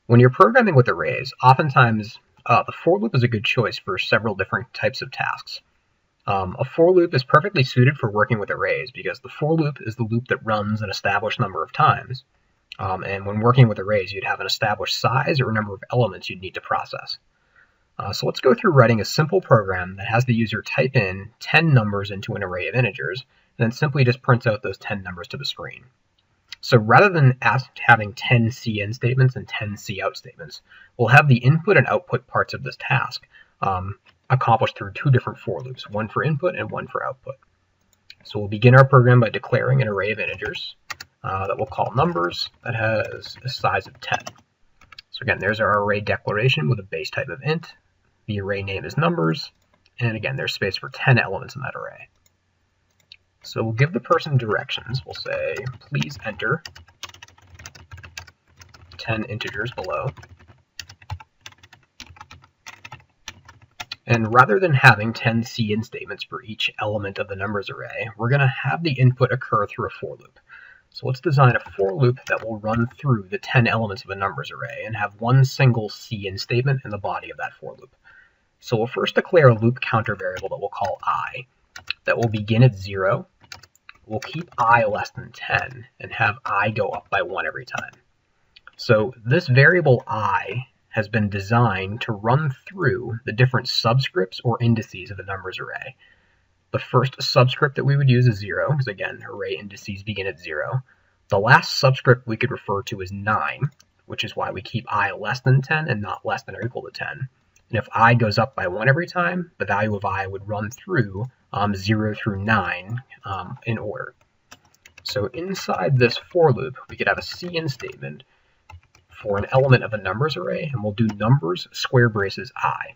When you're programming with arrays, oftentimes the for loop is a good choice for several different types of tasks. A for loop is perfectly suited for working with arrays because the for loop is the loop that runs an established number of times. And when working with arrays, you'd have an established size or number of elements you'd need to process. So let's go through writing a simple program that has the user type in 10 numbers into an array of integers, and then simply just prints out those 10 numbers to the screen. So rather than having 10 cin statements and 10 cout statements, we'll have the input and output parts of this task accomplished through two different for loops, one for input and one for output. So we'll begin our program by declaring an array of integers that we'll call numbers that has a size of 10. So again, there's our array declaration with a base type of int. The array name is numbers, and again, there's space for 10 elements in that array. So we'll give the person directions. We'll say, please enter 10 integers below. And rather than having 10 cin statements for each element of the numbers array, we're going to have the input occur through a for loop. So let's design a for loop that will run through the 10 elements of a numbers array and have one single cin statement in the body of that for loop. So we'll first declare a loop counter variable that we'll call I, that will begin at 0. We'll keep I less than 10 and have I go up by 1 every time. So this variable I has been designed to run through the different subscripts or indices of the numbers array. The first subscript that we would use is 0, because again, array indices begin at 0. The last subscript we could refer to as 9, which is why we keep I less than 10 and not less than or equal to 10. And if I goes up by 1 every time, the value of I would run through 0 through 9 in order. So inside this for loop, we could have a cin statement for an element of a numbers array, and we'll do numbers square braces I.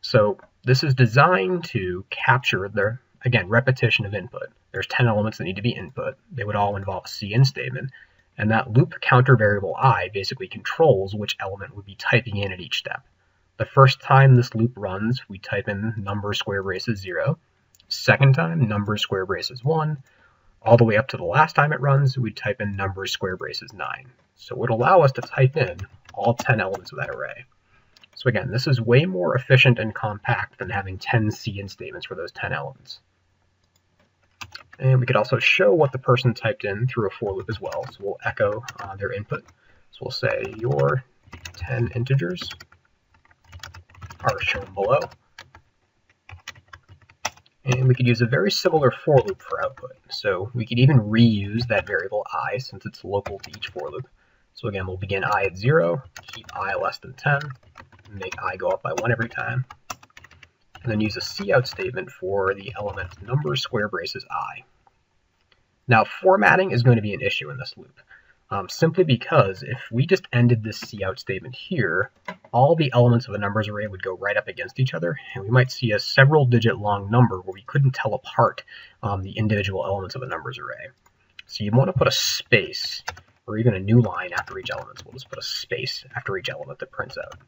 So this is designed to capture the, again, repetition of input. There's 10 elements that need to be input. They would all involve a cin statement, and that loop counter variable I basically controls which element would be typing in at each step. The first time this loop runs, we type in number square braces 0. Second time, number square braces 1. All the way up to the last time it runs, we type in number square braces 9. So it would allow us to type in all 10 elements of that array. So again, this is way more efficient and compact than having 10 cin statements for those 10 elements. And we could also show what the person typed in through a for loop as well. So we'll echo their input. So we'll say your 10 integers are shown below. And we could use a very similar for loop for output. So we could even reuse that variable I since it's local to each for loop. So again, we'll begin I at 0, keep I less than 10, make I go up by 1 every time, and then use a cout statement for the element number square braces I. Now formatting is going to be an issue in this loop. Simply because if we just ended this cout statement here, all the elements of a numbers array would go right up against each other, and we might see a several digit long number where we couldn't tell apart the individual elements of a numbers array. So you want to put a space, or even a new line after each element. So we'll just put a space after each element that prints out.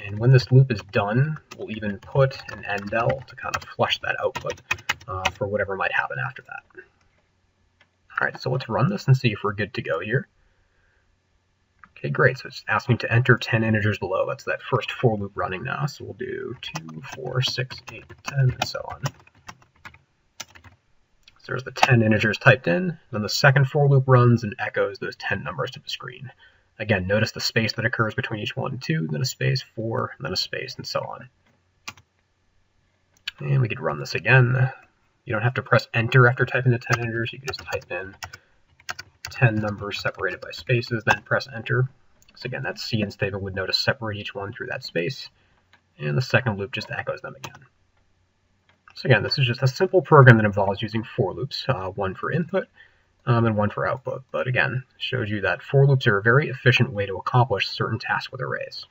And when this loop is done, we'll even put an endl to kind of flush that output for whatever might happen after that. All right, so let's run this and see if we're good to go here. Okay, great. So it's asking me to enter 10 integers below. That's that first for loop running now. So we'll do 2, 4, 6, 8, 10, and so on. So there's the 10 integers typed in. Then the second for loop runs and echoes those 10 numbers to the screen. Again, notice the space that occurs between each 1 and 2, then a space, 4, and then a space, and so on. And we could run this again. You don't have to press enter after typing the 10 integers. You can just type in 10 numbers separated by spaces, then press enter. So again, that cin statement would know to separate each one through that space. And the second loop just echoes them again. So again, this is just a simple program that involves using for loops, one for input and one for output. But again, shows you that for loops are a very efficient way to accomplish certain tasks with arrays.